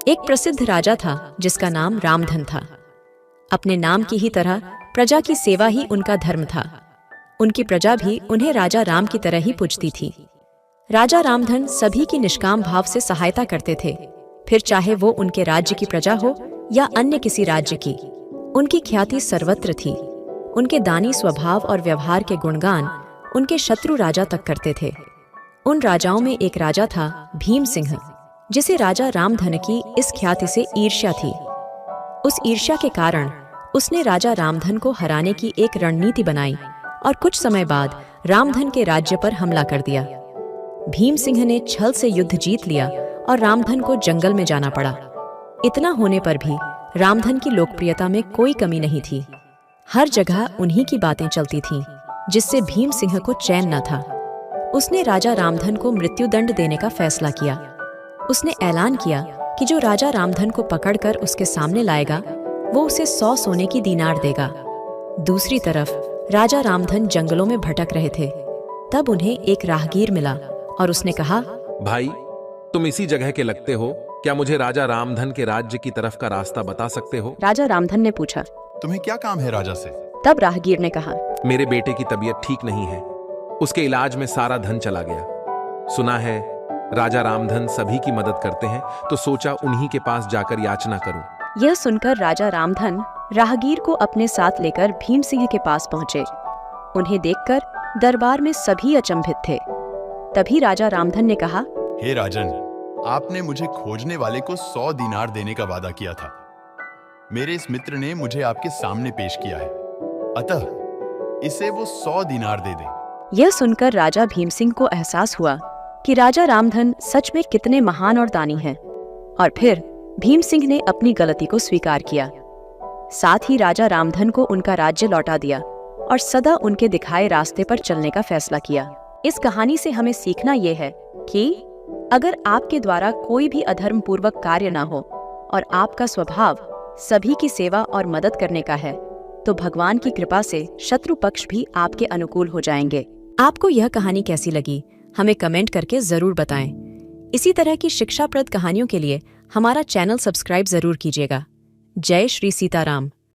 एक प्रसिद्ध राजा था जिसका नाम रामधन था। अपने नाम की ही तरह प्रजा की सेवा ही उनका धर्म था। उनकी प्रजा भी उन्हें राजा राम की तरह ही पूजती थी। राजा रामधन सभी की निष्काम भाव से सहायता करते थे, फिर चाहे वो उनके राज्य की प्रजा हो या अन्य किसी राज्य की। उनकी ख्याति सर्वत्र थी। उनके दानी स्वभाव और व्यवहार के गुणगान उनके शत्रु राजा तक करते थे। उन राजाओं में एक राजा था भीम सिंह, जिसे राजा रामधन की इस ख्याति से ईर्ष्या थी। उस ईर्ष्या के कारण उसने राजा रामधन को हराने की एक रणनीति बनाई और कुछ समय बाद रामधन के राज्य पर हमला कर दिया। भीम सिंह ने छल से युद्ध जीत लिया और रामधन को जंगल में जाना पड़ा। इतना होने पर भी रामधन की लोकप्रियता में कोई कमी नहीं थी। हर जगह उन्हीं की बातें चलती थीं, जिससे भीम सिंह को चैन न था। उसने राजा रामधन को मृत्युदंड देने का फैसला किया। उसने ऐलान किया कि जो राजा रामधन को पकड़कर उसके सामने लाएगा वो उसे 100 सोने की दीनार देगा। दूसरी तरफ राजा रामधन जंगलों में भटक रहे थे। तब उन्हें एक राहगीर मिला और उसने कहा, भाई, तुम इसी जगह के लगते हो, क्या मुझे राजा रामधन के राज्य की तरफ का रास्ता बता सकते हो? राजा रामधन ने पूछा, तुम्हें क्या काम है राजा से? तब राहगीर ने कहा, मेरे बेटे की तबीयत ठीक नहीं है, उसके इलाज में सारा धन चला गया। सुना है राजा रामधन सभी की मदद करते हैं, तो सोचा उन्हीं के पास जाकर याचना करूं। यह सुनकर राजा रामधन राहगीर को अपने साथ लेकर भीम सिंह के पास पहुंचे। उन्हें देखकर दरबार में सभी अचंभित थे। तभी राजा रामधन ने कहा, हे राजन, आपने मुझे खोजने वाले को 100 दीनार देने का वादा किया था। मेरे इस मित्र ने मुझे आपके सामने पेश किया है, अतः इसे वो 100 दीनार दे दे। यह सुनकर राजा भीम सिंह को एहसास हुआ कि राजा रामधन सच में कितने महान और दानी हैं। और फिर भीम सिंह ने अपनी गलती को स्वीकार किया। साथ ही राजा रामधन को उनका राज्य लौटा दिया और सदा उनके दिखाए रास्ते पर चलने का फैसला किया। इस कहानी से हमें सीखना यह है कि अगर आपके द्वारा कोई भी अधर्म पूर्वक कार्य ना हो और आपका स्वभाव सभी की सेवा और मदद करने का है, तो भगवान की कृपा से शत्रु पक्ष भी आपके अनुकूल हो जाएंगे। आपको यह कहानी कैसी लगी, हमें कमेंट करके जरूर बताएं। इसी तरह की शिक्षाप्रद कहानियों के लिए हमारा चैनल सब्सक्राइब जरूर कीजिएगा। जय श्री सीताराम।